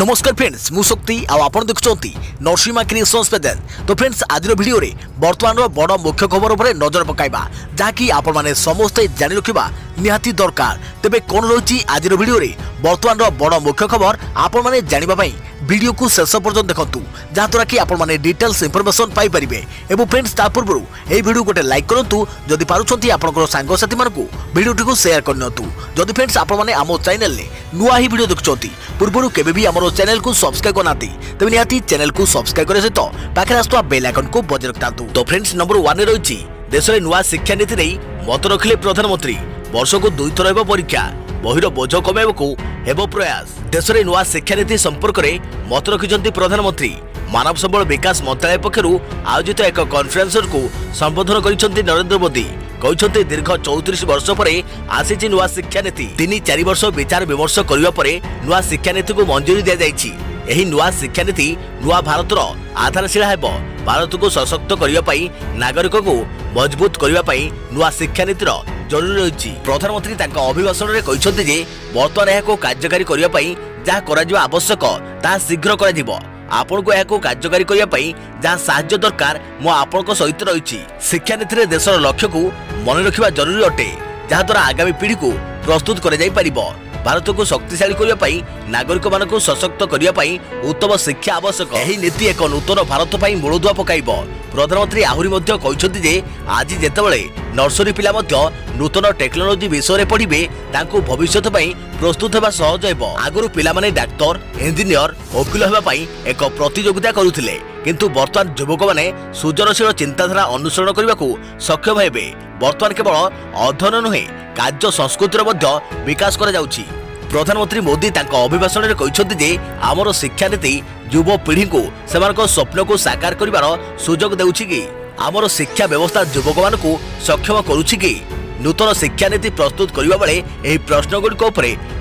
नमस्कार फ्रेंड्स मु शक्ति आपण देखुंती नरसिंहा क्रिएशंस पेजेंट। तो फ्रेंड्स आज वीडियो रे वर्तमान बड़ मुख्य खबर उपर नजर पकाइबा जहाँकि आपण माने समस्ते जानि रखिबा निहाती दरकार। तेबे कोन रही आज वीडियो रे वर्तमान बड़ मुख्य खबर आपण माने जानिबा पई वीडियो को शेष पर्यंत देखंतु जहाँद्वारा कि आपण माने डिटेल्स इंफॉर्मेशन पाई परिबे। एवं फ्रेंड्स ता पूर्व ए वीडियो गोटे लाइक करंतु जदि पारुछंती आपनकर सांग साथी मानकु वीडियो को शेयर करनतु। जदि फ्रेंड्स आपण माने आमो चैनल ले नुआ ही वीडियो देखुछंती पूर्व केबे भी हमरो चैनल को सब्सक्राइब करनाती तबे निहाती चैनल को सब्सक्राइब करे सहित पाखे आस्तुवा बेल आइकन को बजाय रखतांतु। तो फ्रेंड्स नंबर 1 रे रहिछि देश रे नुआ शिक्षा नीति नै मत रखिले प्रधानमंत्री वर्ष को 2 थर हेबो परीक्षा बहिर बोझ कमेबको हेबो प्रयास। देश रे नुआ शिक्षा नीति संपर्क रे मत रखिजंती प्रधानमंत्री मानव संबल विकास मंत्रालय पक्षरु आयोजित एक कॉन्फ्रेंस को संबोधन करिसंती नरेंद्र मोदी। कहते दीर्घ 34 वर्ष पर आसी नुआ शिक्षा नीति 3-4 वर्ष विचार विमर्श करने पर नुआ शिक्षा नीति को मंजूरी दि जाइछि। एही नुआ शिक्षा नीति नुआ भारतर आधारशिला हेबो। भारत को सशक्त करने नागरिक को मजबूत करने नुआ शिक्षा नीतिर जरूरी रही। प्रधानमंत्री तांका अभिभाषण में कहते जे बर्तमान यह कार्यकारी करने जहाँ करा आवश्यक ता शीघ्र करा आपण को यह कार्यकारी करने जहाँ साहाय्य दरकार मो आपण सहित रही। शिक्षा नीति में देशर लक्ष्य को मन रखा जरूरी अटे जहाँद्वारा आगामी पीढ़ी को प्रस्तुत कर भारत को शक्तिशाली करने नागरिक मान सशक्त करने उत्तम शिक्षा आवश्यक। यही नीति एक नूतन भारत मूलदुआ पकाइब। प्रधानमंत्री आहरी कहते जे आज जेतेबेले नर्सरी पिला नूतन टेक्नोलोजी विषय में पढ़िबे तांको भविष्यत प्रस्तुत होगा सहज हेबो। आगुरु पिला माने डाक्तर इंजीनियर वकील होगा एक प्रतियोगिता करुथिले किंतु वर्तमान युवक माने सृजनशील चिंताधारा अनुसरण करने को सक्षम हेबे। वर्तमान केवल अध्ययन नुहे कार्य संस्कृतिर मध्य विकास करा जाउछि। प्रधानमंत्री मोदी तांका अभिभाषण में कहते जे आमर शिक्षा नीति युव पीढ़ी को सेमानक स्वप्न को साकार करिवार सुजोग देउछि कि आमर शिक्षा व्यवस्था युवक मान को सक्षम करुछि कि नूतन शिक्षा नीति प्रस्तुत करने बेले यह प्रश्नगुड़िक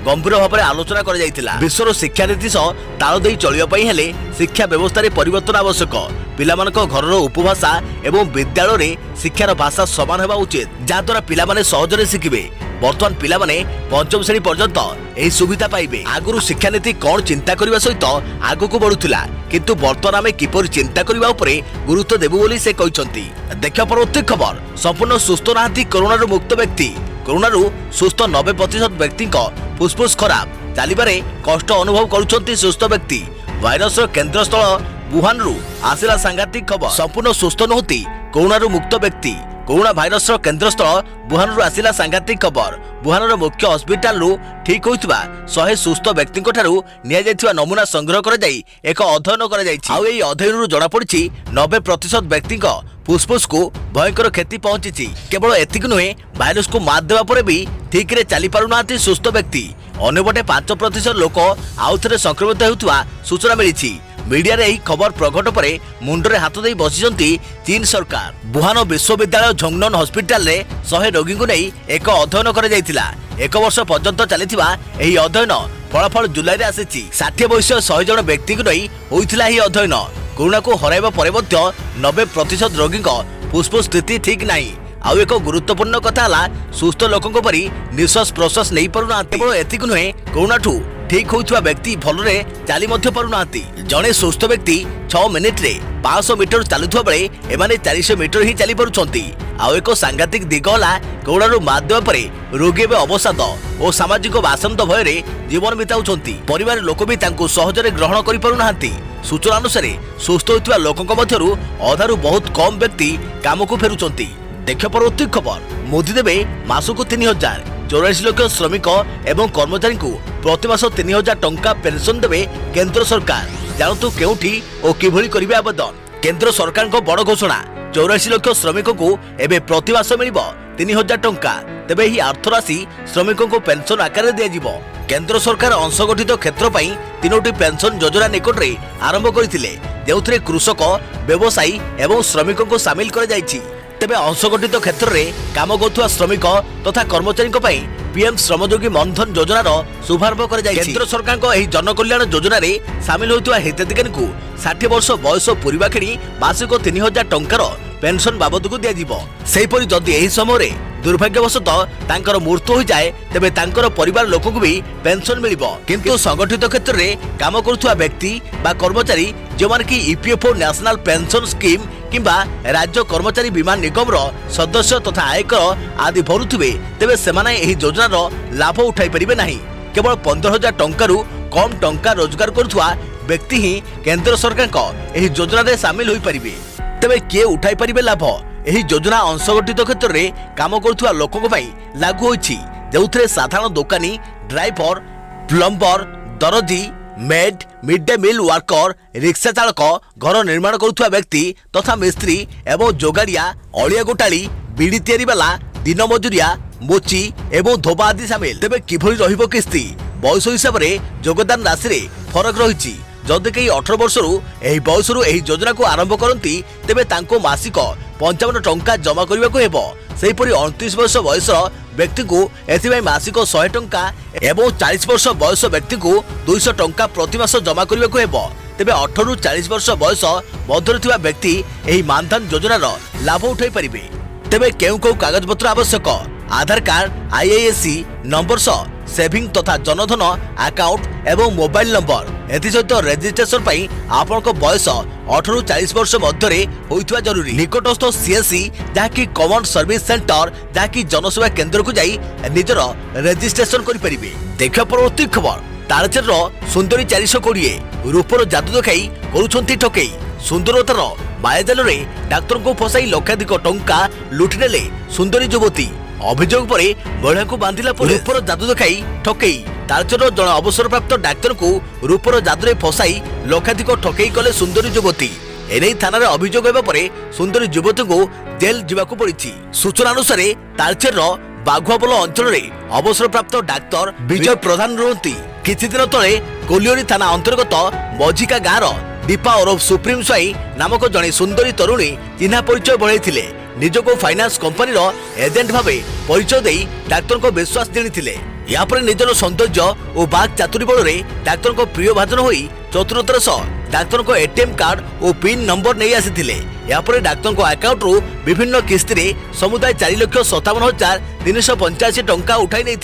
गंभीर भाव में आलोचना कर जाइथिला। विश्वर शिक्षा नीति सह ताल दे चलिबा हेले शिक्षा व्यवस्था रे परिवर्तन आवश्यक। पिलामानक घरर उपभाषा एवं विद्यालय रे शिक्षार भाषा समान हेबा उचित जहाँद्वारा पिलामाने सहजरे शिखिबे। वर्तमान पिलामाने पंचम श्रेणी पर्यंत यही सुविधा पाइबे। आगुरु शिक्षा नीति कौन चिंता करने सहित आगु को बढ़ुला किंतु वर्तमान आमे किपरि चिंता करबा उपरे गुरुत्व देबु बोली से कहचंती। देखिया परवर्ती खबर संपूर्ण सुस्थ नाहांती कोरोना मुक्त व्यक्ति। कोरोना सुस्थ 90% व्यक्ति फुसफुस खराब चलिबारे कष्ट अनुभव करुछंती सुस्थ व्यक्ति। भाइरस केंद्र स्थल वुहान रु आसिला सांघातिक खबर। संपूर्ण सुस्थ नहुती कोरोना मुक्त व्यक्ति। कोरोना भाइरस केंद्र स्थल वुहान रु आसिला सांघातिक खबर। वुहान मुख्य हस्पिटाल रु ठीक होइतबा 100 सुस्थ व्यक्ति निया जाइथिबा नमूना संग्रह कर जाई एक अध्ययन कर जाइछि। आ एई अध्ययन रु जडा पड़छि 90% व्यक्ति फुसफुस को भयंकर क्षति पहुंची। केवल एतिक नुहे भाइरस को मात देवा पर भी ठीक रे चली पारु नांती सुस्थ व्यक्ति। अन्यपटे 5% लोक आउ थे संक्रमित होउतबा सूचना मिली। मीडिया रे एही खबर प्रकट पर मुंडरे हाथ दे बसिचंती चीन सरकार। वुहान विश्वविद्यालय झोंगनन हॉस्पिटल रे 100 रोगी को नहीं एक अध्ययन कर जाइथिला। 1 वर्ष पर्यंत चलिथिबा एही अध्ययन फलाफल जुलाई रे आसीछि। 60 वर्ष 100 जन व्यक्ति को नहीं होइथिला एही अध्ययन। कोरोना को हराइबा परे मध्य 90% रोगी फुसफुस स्थिति ठीक नहीं। आउ एक गुरुत्वपूर्ण कथा हला सुस्थ लोकंक परि निश्वास प्रश्वास नहीं पारुना। केवल एतिक नुहे कोरोना ठू ठीक होइथवा व्यक्ति भलरे चाली मध्य पारुनांती। जणे सुस्थ व्यक्ति 6 मिनिट रे 500 मीटर चलुथवा बेले एमाने 400 मीटर ही चली पारुछंती। आउ एक सांघातिक दिग हला कोरोना मात देवा परे रोगी एवं अवसाद और सामाजिक बासंत भय जीवन बिताउछंती। परिवार लोक भी तांको सहजरे ग्रहण करि पारुनांती। सूचना अनुसार सुस्थ होइथवा लोकंक मध्यरु अधारु बहुत कम व्यक्ति काम को फेरुछंती। देखियो परवर्ती खबर मोदी देबे मासको 3000 84 लाख श्रमिक एवं कर्मचारी को प्रति मास 3000 टंका पेंशन देवे केंद्र सरकार। जानतु केउठी और किभଳି करिवे आवेदन। केंद्र सरकार को बड़ घोषणा 84 लाख श्रमिक को एबे प्रति मास मिलिबो 3000 टंका। तेबे ही अर्थ राशि श्रमिकों को पेंशन आकार दिया जिवो। केंद्र सरकार अंशगठित क्षेत्र पई 3टी पेंशन योजना निकट रे आरंभ करथिले जेउथरे कृषक व्यवसायी एवं श्रमिकों को शामिल कर जाइछि। तेबे अंशगठित क्षेत्र में काम करुवा श्रमिक तथा कर्मचारी पीएम श्रमयोगी मनधन योजनार शुभारंभ कर केंद्र सरकार को यही जनकल्याण योजना रे सामिल होइतवा हिताधिकारी को 60 वर्ष बयस पूर्वा खेणी मासिक 3000 टंकार पेंशन बाबद को दिया। सेहीपरि जदि एही समय दुर्भाग्यवशतः तांकर मृत्यु हो जाए तेबे तांकर परिवार लोक को भी पेंशन मिलिबो। किंतु संगठित क्षेत्र में काम करुवा व्यक्ति बा कर्मचारी जो मान की ईपीएफओ नेशनल पेंशन स्कीम किंबा राज्य कर्मचारी बीमा निगम रो सदस्य तथा आयकर आदि भरुथिबे तेबे सेमाने एही योजनार लाभ उठाई परिबे नाही। केवल 15,000 टंकारु कम टंका रोजगार करुवा व्यक्ति ही केंद्र सरकार को एही योजना रे शामिल होई परिबे। तेबे के उठाई परिबे लाभ? एही योजना असंगठित क्षेत्र में काम करुवा लोकक पई लागू होईछि, जेउथरे साधारण दुकानी, ड्राइवर, प्लम्बर, दरजी, made, mid day mill worker, rickshaw चालक, घर निर्माण करुवा व्यक्ति तथा मिस्त्री एवं जोगाड़िया, अलिया गोटाली, बीड़ी तैयारी वाला, दिन मजुरिया, मोची एवं धोबा आदि सामिल। तेबे किभली रहिबो किस्ती? बयस हिसाब से योगदान राशि रे फरक रही। जदि कई 18 वर्ष बयस योजना को आरंभ करती तेबे तांको मासिक 55 टंका जमा करने को हेबो। सेहीपरि 29 वर्ष बयस व्यक्ति को एथिबाई मासिक 100 टंका एवं 40 वर्ष बयस व्यक्ति को 200 टंका प्रति मास जमा करने को हेबो। तेबे 18 रु 40 वर्ष बयस मध्य थिबा व्यक्ति एही मानधन योजनार लाभ उठाई परिबे। तेबे केउ कागजपत्र आवश्यक? आधार कार्ड, आईआईएससी नंबर सह सेविंग तथा जनधन अकाउंट एवं मोबाइल नंबर। एसत रेजिस्ट्रेशन पाई आपनको बयस 18 रु 40 वर्ष मध्य होइथवा जरूरी। निकटस्थ सीएससी जहाँकि कॉमन सर्विस सेंटर जहाँकि जनसेवा केंद्र को जाई निजर रेजिस्ट्रेशन करि परिबे। देखा परवर्ती खबर तालचेर सुंदरी 420 रूपर जादू देखाई करुछंती ठकेई। सुंदरतार मायाजाल रे डाक्तर को फसाई लक्षाधिक टंका लुटि नेले सुंदरी युवती। अभियोग पर महिला को बांधिला रूपर जादू देखाई ठकेई। तालचेर जन अवसरप्राप्त डाक्तर को रूपर जादू फसाई लक्षाधिक ठकेई कले सुंदरी युवती। एने थाना रे अभियोग हेबा परे सुंदरी युवती को जेल जिबाकू पड़िछि। सूचना अनुसार तालचेर बाघुआपोल अंचल रे अवसरप्राप्त डाक्तर विजय प्रधान रहती। किछि दिन तले कोलियोरी थाना अंतर्गत मझिका गाँव दीपा ओरफ सुप्रीम स्वाई नामक जड़े सुंदरी तरुणी चिन्हा परिचय बढ़ाई निजको फाइनान्स कंपनी एजेंट भावे परिचय दे डाक्तर को विश्वास देते। यापर निजर सौंदर्य और बाघ चातुरी बल डाक्तर को प्रिय भाजन हो चतुरतार सह डाक्तर को एटीएम कार्ड और पिन नंबर नहीं आसी। यापर डाक्तर को अकाउंट रु विभिन्न किस्ती रे समुदाय 4,57,385 टंका उठाई नहीं।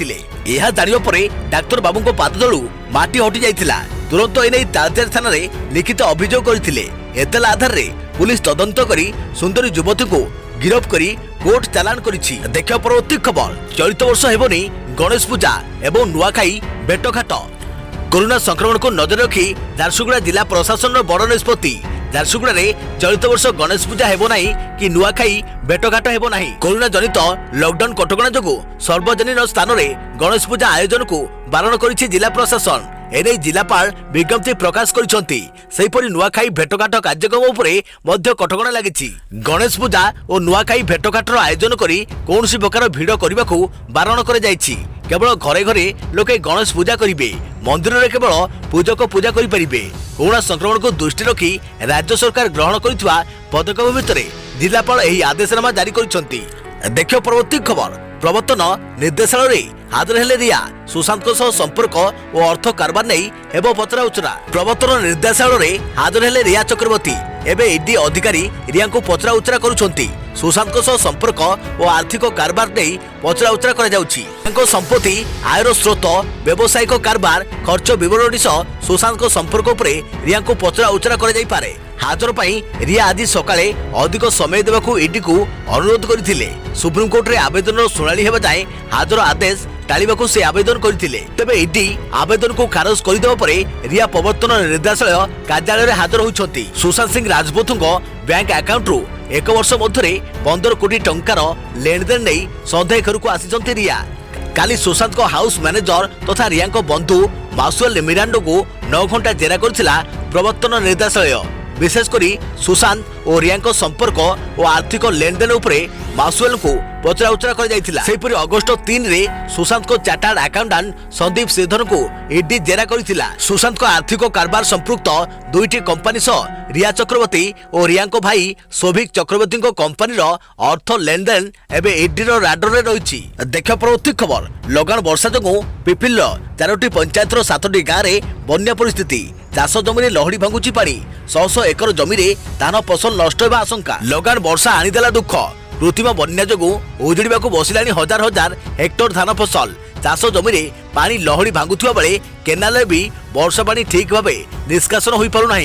यह जानिबा परे डाक्तर बाबू को पाद तलू माटी हटि जाइथिला। तुरंत एने तालचेर थाना रे लिखित अभियोग करथिले। एतला आधार रे पुलिस तदंत करी सुंदरी युवती को गिरफ्त करी कोर्ट चालान करिछि। देखा परवर्ती खबर चलित वर्ष हेबनी गणेश पूजा एवं नुआखाई भेटघाट। कोरोना संक्रमण को नजर रखी झारसुगुड़ा जिला प्रशासन बड़ निष्पत्ति। झारसुगुड़ा रे चलित वर्ष गणेश पूजा हेबो नाही कि नुआखाई भेटघाट हेबो नाही। कोरोना जनित लॉकडाउन कटकणा जोगु सार्वजनिक स्थान रे गणेश पूजा आयोजन को बारण करिछि जिला प्रशासन। एने जिलापाल विज्ञप्ति प्रकाश करिसंती। सेहीपरि नुआखाई भेटघाट कार्यक्रम उपरे मध्य कटकणा लागिछि। गणेश पूजा और नुआखाई भेटघाटर आयोजन करी कोनोसी प्रकार भिड़ करने को बारण कर जाइछि। केवल घरे घरे लोके गणेश पूजा करिवे। मंदिर रे केवल पूजक पूजा करि परिबे। कोरोना संक्रमण को दृष्टि रखी राज्य सरकार ग्रहण करितवा पदक्षेप भितरे जिलापाल एही आदेशनामा जारी करिसंती। देखियो परवर्ती खबर प्रवर्तन निर्देशालय रे हाजर हेले रिया। सुशांत को संपर्क और अर्थ कारबार नहीं हेबो पचरा उचरा। प्रवर्तन निर्देशालय रे हाजर हेले रिया चक्रवर्ती। एबे ईडी अधिकारी रिया को पचरा उचरा करुछंती। सुशांत को संपर्क और आर्थिक कारबार नहीं पचरा उचरा करा जाउछि। तांको संपत्ति, आयर स्रोत, व्यवसायिक कारबार, खर्च विवरणी सह सुशांत को संपर्क उपरे रिया को पचरा उचरा करा जाई पारे। हाजर पाई रिया आज सकाळे अधिक समय देवाकू ईडी को अनुरोध करथिले। सुप्रीम कोर्ट रे आवेदन सुनाली हेबा जाय हाजर आदेश टाळिबाकू से आवेदन करथिले। तबे ईडी आवेदन को खारज कर देबा परे रिया प्रवर्तन निर्देशालय कार्यालय रे हाजर होइछंती। सुशांत सिंह राजपूत बैंक अकाउंट रु 1 वर्ष मध्य 15 कोटी टंकार लेनदेन नहीं संदेह घर को आसी रिया। काली सुशांत को हाउस मैनेजर तथा रिया बंधु मासुएल मिरांडो को 9 घंटा जेरा करथिला प्रवर्तन निर्देशालय। विशेषकर सुशांत और रिया संपर्क और आर्थिक लेनदेन उपरे मासुएल को पचरा उचरा कर जाइथिला। सेहीपरि अगस्त 3 रे सुशांत को चार्टर्ड अकाउंटेंट संदीप श्रीधर को ईडी जेरा करथिला। सुशांत को आर्थिक कारबार संपृक्त दुईटी कंपनी सह रिया चक्रवर्ती और रिया भाई शोभिक चक्रवर्ती कंपनी अर्थ लेनदेन एबे ईडी राडर रे रहिछि। देखा परवर्ती खबर लगान वर्षा जोगु पिपिल 4टी पंचायत 7टी गाँव रे बन्या परिस्थिति। चाष जमी लहड़ी भांगुची पानी। 100 एकड़ जमी रे धान फसल नष्ट होगा आशंका। लगान वर्षा आनीदेला दुख। कृत्रिम बन्या जोगु उजुड़ाक बसिलानी हजार हजार हेक्टर धान फसल। चाष जमी पानी लहड़ी भांगुवा बेले केनाल भी वर्षा पानी ठीक भाव निष्कासन हो पारना।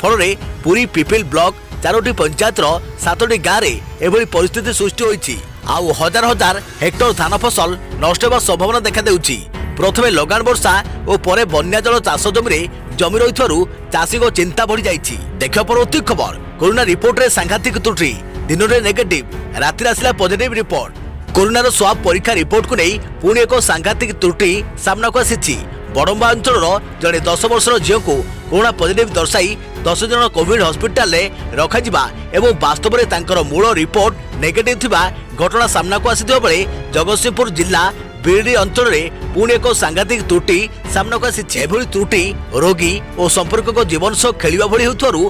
फल पुरी पिपिल ब्लॉक 4टी पंचायत 7टी गाँव में एभली परिस्थिति सृष्टि होईछि। आउ हजार हजार हेक्टर धान फसल नष्ट होगा संभावना देखा देउछि। प्रथमे लगान वर्षा और परे बन्या जल चाष जमी रही चाषी को चिंता बढ़ी जाइछि। देखिया परवर्ती खबर कोरोना रिपोर्ट रे सांघातिक त्रुटि। दिन में नेगेटिव राति आसला पॉजिटिव रिपोर्ट। कोरोनार स्वाब परीक्षा रिपोर्ट को नहीं पुणी एक सांघातिक त्रुटि सामना को आसी। बड़म्बा अंचल जड़े 10 वर्षर झील को कोरोना पॉजिटिव दर्शाई 10 जन कोविड हॉस्पिटल रे रखा एवं वास्तव में तांकर मूल रिपोर्ट नेगेटिव थिबा घटना सामना को आसी बेले जगतसिंहपुर जिला बिरडी अंचल में पुणी एक सांघातिक त्रुटि सामना को आसी। त्रुटि रोगी और संपर्क को जीवन सह खेलिबा भली होथारु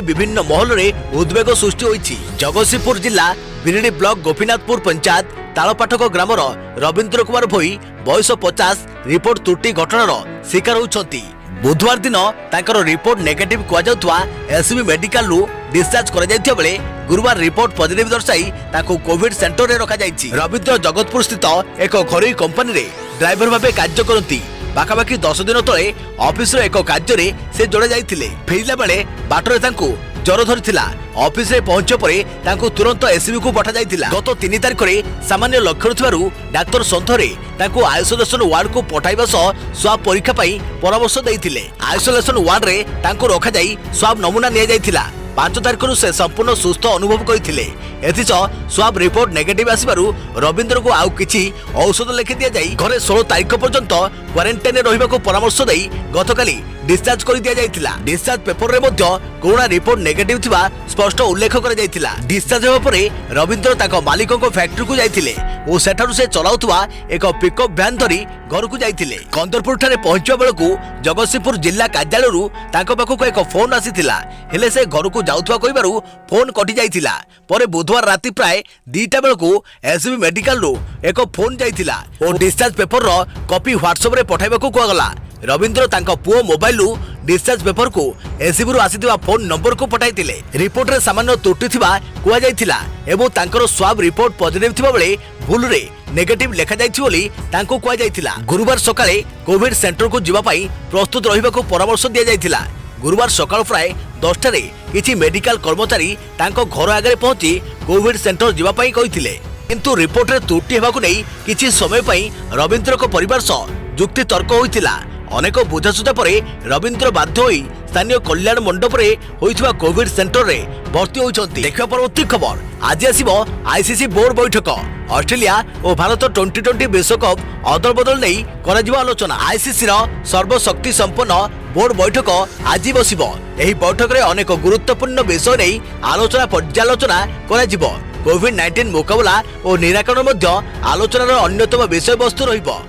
विभिन्न महल में उद्वेग सृष्टि होईछि। जगतसिंहपुर जिला बिरडी ब्लॉक गोपीनाथपुर पंचायत तालपाठक ग्रामर रवींद्र कुमार भोई बयस 50 रिपोर्ट त्रुटि घटनार शिकार होउछंती। बुधवार दिन तांकर रिपोर्ट नेगेटिव कुआजाउथवा एसबी मेडिकल रु डिस्चार्ज करा जायथिया बेले गुरुवार रिपोर्ट पॉजिटिव दर्शाई ताको कोविड सेंटर रे रखा जायछि। रवींद्र जगतपुर स्थित एक घरोई कंपनी रे ड्राइवर भाबे कार्य करती। बाकाबाकी 10 दिन तले ऑफिस रे एक कार्य रे से जोड़ा जायथिले। फेरिला बेले बाटरे तांको ज्वर धरिथिला। ऑफिस रे पहुंचे परे तांको तुरंत एसबी को पठा जायथिला। गत 3 तारिख रे सामान्य लक्षण थिबारु डाक्टर संथरे तांको आइसोलेशन वार्ड को पठाइबा सह स्वाब परीक्षा पई परामर्श दैथिले। आइसोलेशन वार्ड रे तांको रखा जाई स्वाब नमूना निया जायथिला। 5 तारिख से संपूर्ण सुस्थ अनुभव करथिले। एथिच स्वाब रिपोर्ट नेगेटिव आसिबारु रवींद्र को आउ किछि औषध लिखि दिया जाई घरे 16 तारिख पर्यंत क्वारंटाइन रहिबा को परामर्श देई गतकाली डिस्चार्ज कर दिया जायथिला। डिस्चार्ज पेपर रे मध्य कोरोना रिपोर्ट नेगेटिव थिबा स्पष्ट उल्लेख कर जायथिला। डिस्चार्ज हेबा परे रवींद्र ताको मालिकको फैक्ट्री को जायथिले ओ सेठारु से चलाउथवा एक पिकअप वैन धरी घर को जायथिले। कंदरपुर ठारे पहुंचबा बेलकु जगतसिंहपुर जिला कार्यालयरु ताको पाखको एक फोन आसीथिला। हेले से घर को जाउथवा कहिबारु फोन कटि जायथिला। परे बुधवार राति प्राय 2टा बेलकु एसबी मेडिकल रु एक फोन जायथिला और डिस्चार्ज पेपर रो कॉपी व्हाट्सएप रे पठाइबाकू कहगला। रवींद्र तांको पुओ मोबाइल रु डिस्चार्ज पेपर को एसबी रु आसीथिबा फोन नंबर को पठाइतिले। रिपोर्ट रे सामान्य त्रुटि थिबा कुआ जायथिला एवं तांकर स्वाब रिपोर्ट पॉजिटिव थिबा बेले भूल रे नेगेटिव लेखा जायछि बोली तांको कुआ जायथिला। गुरुवार सकाळे कोविड सेंटर को जिबा पई प्रस्तुत रहिबाकू परामर्श दिया जायथिला। गुरुवार सकाळ प्राय 10 रे किछि मेडिकल कर्मचारी तांको घर आगे पहुंची कोविड सेंटर जिबा पई कहिथिले। किंतु रिपोर्ट रे त्रुटि हेबाकू नै किछि समय पई रवींद्र को परिवार सह जुक्ति तर्क होइथिला। अनेक बुझासुझा परे रवींद्र बाध्य होई स्थानीय कल्याण मंडप रे होइथिबा कोविड सेंटर रे भर्ती होइछंती। देखिबा परवर्ती खबर आज आसीबो आईसीसी बोर्ड बैठक। ऑस्ट्रेलिया और भारत 2020 विश्वकप अदल बदल नहीं करा आलोचना। आईसीसी रो सर्वशक्ति संपन्न बोर्ड बैठक आज बसिबो। एही बैठक रे अनेक गुरुत्वपूर्ण विषय नहीं आलोचना पर्यालोचना करा जिवो। कोविड-19 मुकाबला और निराकरण मध्य आलोचनार अन्यतम विषय वस्तु रहिबो।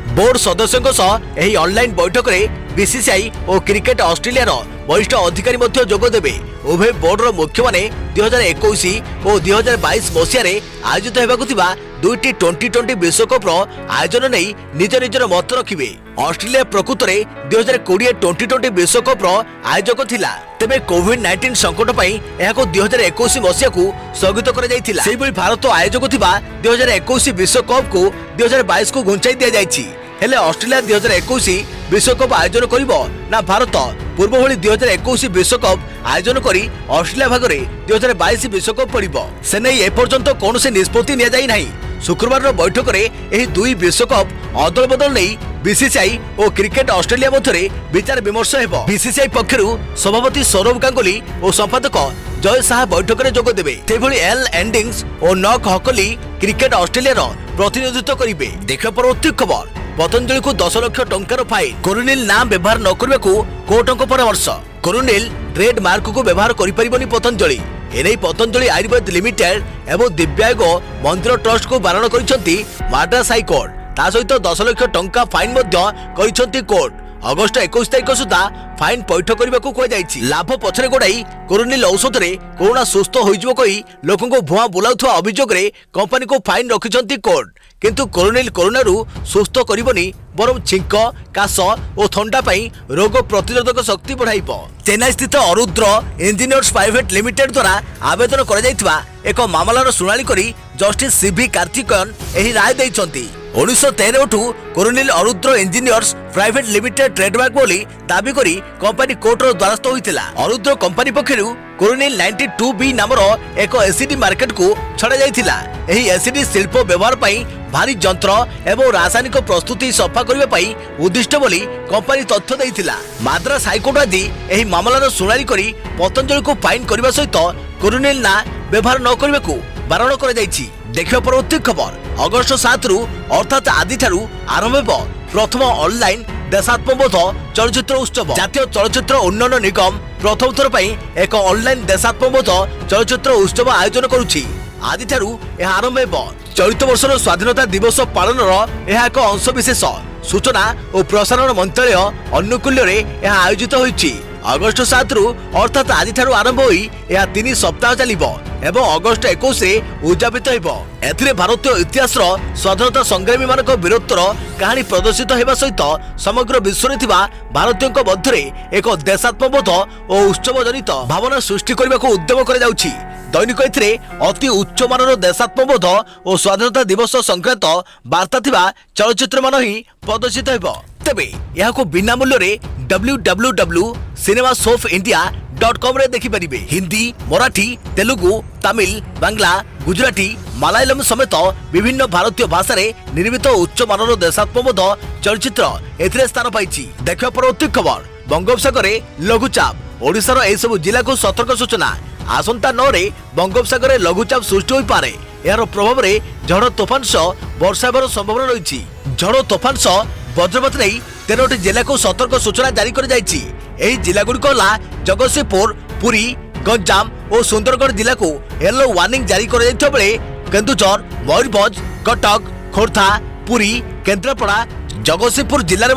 बोर्ड सदस्यों सह एही ऑनलाइन बैठक रे बीसीसीआई और क्रिकेट ऑस्ट्रेलिया वरिष्ठ अधिकारी मध्य जोग देबे। उभय बोर्ड रो मुख्य माने 2021 और 2022 मसिया रे आयोजित हेबाकु थिबा 2टी 2020 विश्वकप रो आयोजन नै निज निजर मत रखिबे। ऑस्ट्रेलिया प्रकृत रे 2020 2020 विश्वकप रो आयोजक थिला। तेबे कोविड-19 संकट पई एहाको 2021 मसिया को स्थगित कर जायथिला। सेहि बळी भारत आयोजक थिबा 2021 विश्वकप को 2022 को घुंचाई दिया जायछि। हेले ऑस्ट्रेलिया 2021 विश्वकप आयोजन करिबो ना भारत पूर्व भली 2021 विश्वकप आयोजन करी ऑस्ट्रेलिया भागरे 2022 विश्वकप पड़िबो। से नै ए पर्यंत कोनोसे निष्पत्ति निया जाई नाही। शुक्रवार रो बैठक रे एही दुई विश्वकप अदल बदल नै बीसीसीआई और क्रिकेट ऑस्ट्रेलिया मध्यरे विचार विमर्श हेबो। बीसीसीआई पक्षरु सभापति सौरभ गांगुली और संपादक जय साहा बैठक रे जोग देबे। तेभली एल एंडिंग्स और नॉक हकली क्रिकेट ऑस्ट्रेलिया रो प्रतिनिधित्व करिवे। देखा परवर्ती खबर पतंजलि को 10 लाख टंकार फाइन। कोरोनिल नाम व्यवहार न करने को कोर्टों परामर्श। कोरोनिल ट्रेड मार्क को व्यवहार करिपरिबनी पतंजलि। एने पतंजलि आयुर्वेद लिमिटेड एवं दिव्यांग मंदिर ट्रस्ट को बारण करिसंती मद्रास हाईकोर्ट। ता सहित 10 लाख टंका फाइन मध्य करिसंती कोर्ट। अगस्ट 21 तारिख सुधा फाइन पैठ करने को कहुଯାଇଛି। लाभ पछरे गोड़ाई कोरोनिल औषध रे कोरोना सुस्थ होइजबो कहि लोकंको भुआ बुलाउथवा अभियोग रे कंपनी को फाइन रखिछंती कोर्ट। किंतु कोरोनिल कोरोनारू सुस्थ करिबनी बरम छिंक काश और थंडा पाई रोग प्रतिरोधक शक्ति बढ़ाइब। चेन्नई स्थित अरुद्र इंजीनियर्स प्राइवेट लिमिटेड द्वारा आवेदन करा जायतिबा एक मामलार शुणाणी करी जस्टिस सीवी कार्तिकयन एही राय दैछंती। 1913 Coronil Arudra engineers private limited trademark बोली दाबी करी कंपनी कोर्टर द्वारस्थ होइतिला। अरुद्र कंपनी पक्षरु कोरोनिल 92B नामर एक एसिडी मार्केट को छड़ा जाइतिला। एही एसिडी शिल्प व्यवहार पई भारी यंत्र एवं रासायनिक प्रस्तुति सफा करबा पई उद्दिष्ट बोली कंपनी तथ्य दैतिला। माद्रास हाईकोर्ट आज एही मामलार शुणाणी करी पतंजलि को फाइन करबा सहित कोरोनिल ना व्यवहार न करबा को बारण करा जाइछि। देखियो परवर्ती खबर अगस्त 7 रु अर्थात आदि ठारू आरंभ हेबो प्रथम ऑनलाइन देशात्मबोध चलचित्र उत्सव। जातीय चलचित्र उन्नयन निगम प्रथम थर पई एक ऑनलाइन देशात्मबोध चलचित्र उत्सव आयोजन करुछि। आदि ठारू यह आरंभ हेबो। चलित वर्षर स्वाधीनता दिवस पालनर यह एक अंशविशेष। सूचना और प्रसारण मंत्रालय अनुकूल्य रे यह आयोजित होइछि। अगस्त 7 रु अर्थात आदि ठारू आरंभ होई यह 3 सप्ताह चलिबो एवं अगस्त 21 रे उद्यापित हेबो। एथिरे भारतीय इतिहास स्वाधीनता संग्रामी मानक वीरत्वर कहानी प्रदर्शित हेबा सहित समग्र विश्व रे थिबा भारतीयक मध्यरे एक देशात्मबोध और उत्सव जनित भावना सृष्टि करबा को उद्यम करा जाउछि। दैनिक एथिरे अति उच्च मानर देशात्मबोध और स्वाधीनता दिवस संक्रांत वार्ता थिबा चलचित्र मान ही प्रदर्शित हेबो। तेबे यहाको बिना मूल्य रे www.cinemasoffindia.com रे देखि परिबे। हिंदी, मराठी, तेलुगु, तमिल, बांग्ला, गुजराती, मलयालम समेत विभिन्न भारतीय भाषा रे निर्मित उच्च मानर देशात्मबोध चलचित्र एथिरे स्थान पाइछि। देखियो परवर्ती खबर बंगोपसागर लघुचाप ओडिशार ए सब जिला को सतर्क सूचना। आसंता 9 रे बंगोपसागर लघुचाप सृष्टि होई पारे। यार प्रभाव रे झड़ तोफान सह वर्षा हेबार संभावना रहिछि। झड़ तोफान सह वज्रपात नहीं 13टी जिला को सतर्क सूचना जारी कर जाइछि। एही जिला गुड़िक होला जगतसिंहपुर, पुरी, गंजाम और सुंदरगढ़ जिला को येलो वार्निंग जारी कर जाइथिबा बेले केन्दुझर, मयूरभंज, कटक, खोर्धा, पुरी, केन्द्रापड़ा, जगतसिंहपुर जिले में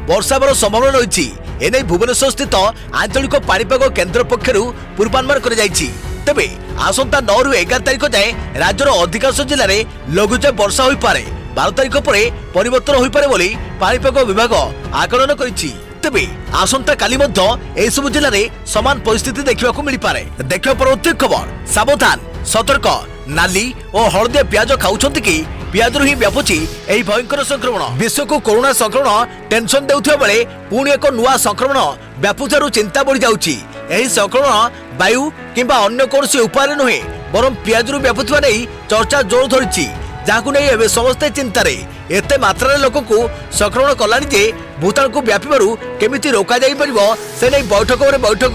वर्षा हेबार संभावना रही। एने भुवनेश्वर स्थित आंचलिक पाणीपाग केन्द्र पक्षरु पूर्वानुमान कर जाइछि। तेबे आसंता 9 रु 11 तारिख जाए राज्यर अधिकांश जिले में लघुचाप वर्षा होई पारे। 12 तारिख पर परिवर्तन होई पारे बोली पाणीपाग विभाग आकलन करिछि। तेबे आसंता काली मध्य ए सब जिले में समान परिस्थिति देखा मिल पारे। देखियो परवर्ती खबर सावधान सतर्क नाली और हलदिया प्याज खाउछंती कि प्याजरु ही व्यापुछि एही भयंकर संक्रमण। विश्व को कोरोना संक्रमण टेंशन देउथिबा बेले पुणी एक नुआ संक्रमण व्यापुथारु चिंता बढ़ी जाउछि। एही संक्रमण वायु किंबा अन्य कोनसी उपाय नुहे बरम प्याजरु व्यापुथबा नै चर्चा जोर धरिछि। जाकु नै एबे समस्ते चिंतारे एते मात्रा लोक को संक्रमण कलानी जे भूताणु को व्यापिबारु केमिति रोका जाई परिबो से नै बैठक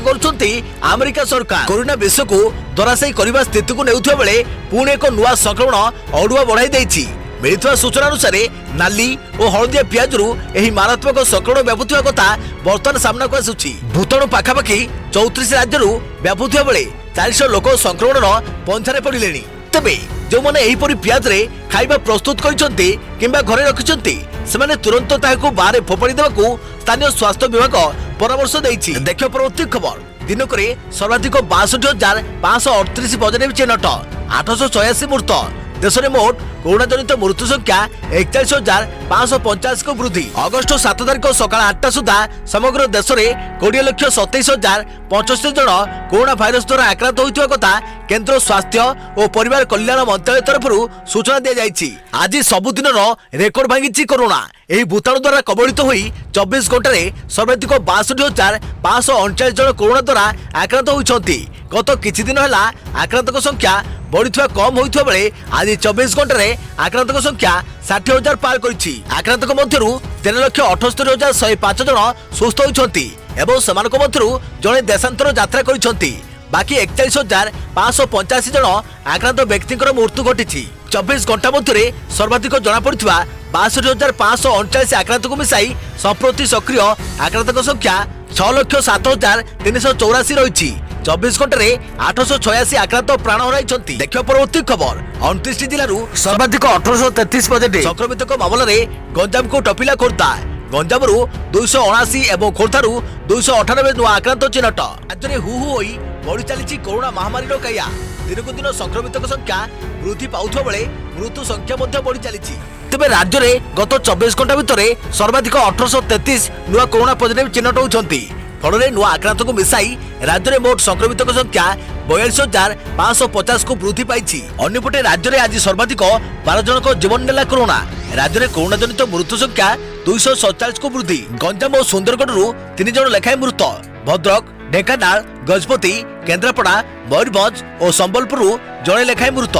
करुछंती अमेरिका सरकार। कोरोना विश्व को दराशायी करबा स्थिति को नेउथिबा बेले पुणी एक नुआ संक्रमण अडुआ बढ़ाई दैछि। मिलिଥିବା सूचना अनुसार नाली और हलदिया प्याजरु एही मारात्मक संक्रमण व्यापुथिबा कथा वर्तमान सामना को आसुछि। भूताणु पाखापाखि 34 राज्यरु व्यापुथिबा बेले 400 लोक संक्रमणर पंथारे पड़िलेनि। तेबे जो माने एही परि प्याज रे खाइबा प्रस्तुत करिसंती किंबा घरे रखिसंती सेमाने तुरंत ताहाको बारे फोपाड़ी देबाकू स्थानीय स्वास्थ्य विभाग परामर्श दैछि। देखियो परवर्ती खबर दिनकरे सर्वाधिक 62,538 पॉजिटिव चिन्हट 886 मृत। देश में मोट कोरोना जनित मृत्यु संख्या 41,585 को वृद्धि। अगस्त 7 तारिख सकाळ 8टा सुधा समग्र देश में 20,27,075 जन कोरोना भाइरस द्वारा आक्रांत होइथिबा कथा केंद्र स्वास्थ्य और परिवार कल्याण मंत्रालय तरफ सूचना दिया जाइछि। आज सबुदिन रेकर्ड भांगी कोरोना। एही भूताणु द्वारा कबलित होई 24 घंटे सर्वाधिक 62,539 जन कोरोना द्वारा आक्रांत होइछंती। गत किछि दिन हला आक्रांतक संख्या बढ़िथवा कम होइथवा बेले आज 24 घंटे आक्रांतक संख्या 60,000 पार करिछि। आक्रांतक मध्यरु 13,78,105 जन सुस्थ होइछंती एवं सेमानक मध्यरु जने देशांतर यात्रा करिछंती। बाकी 41,585 जन आक्रांत व्यक्तिଙ୍କର मृत्यु घटिछि। 24 घंटा मध्य सर्वाधिक जना पड़िथवा 62,539 आक्रांत को मिसाई संप्रति सक्रिय आक्रांतक संख्या 6,07,384 रही। 24 घंटे 886 आक्रांत प्राण हराई। देखियो परवर्ती खबर 29 जिलू सर्वाधिक 1833 पॉजिटिव संक्रमित मामला रे गंजाम को टपिला खोर्धा। गंजामरू 279 एवं खोर्धारू 298 नुआ आक्रांत चिन्हट। राज्य में हु होई बढ़ी चली कोरोना महामारी कैया। दिनकू दिन संक्रमित संख्या वृद्धि पाउଥିବା बेले मृत्यु संख्या बढ़ी चली। तेज राज्य में गत 24 घंटा भितर सर्वाधिक 1833 नुआ कोरोना पॉजिटिव चिन्हट होती। फल नुआ आक्रांत को मिसाई राज्य में मोट संक्रमित संख्या 42,550 को वृद्धि पाई। अन्यपटे राज्य में आज सर्वाधिक 12 जन जीवन नेला कोरोना। राज्य में कोरोना जनित मृत्यु संख्या 247 को वृद्धि। गंजाम और सुंदरगढ़ 3 जन लेखाएं मृत। भद्रक, ढेंकानाल, गजपति, केन्द्रापड़ा, मयूरभंज और संबलपुर जड़े लेखाएं मृत।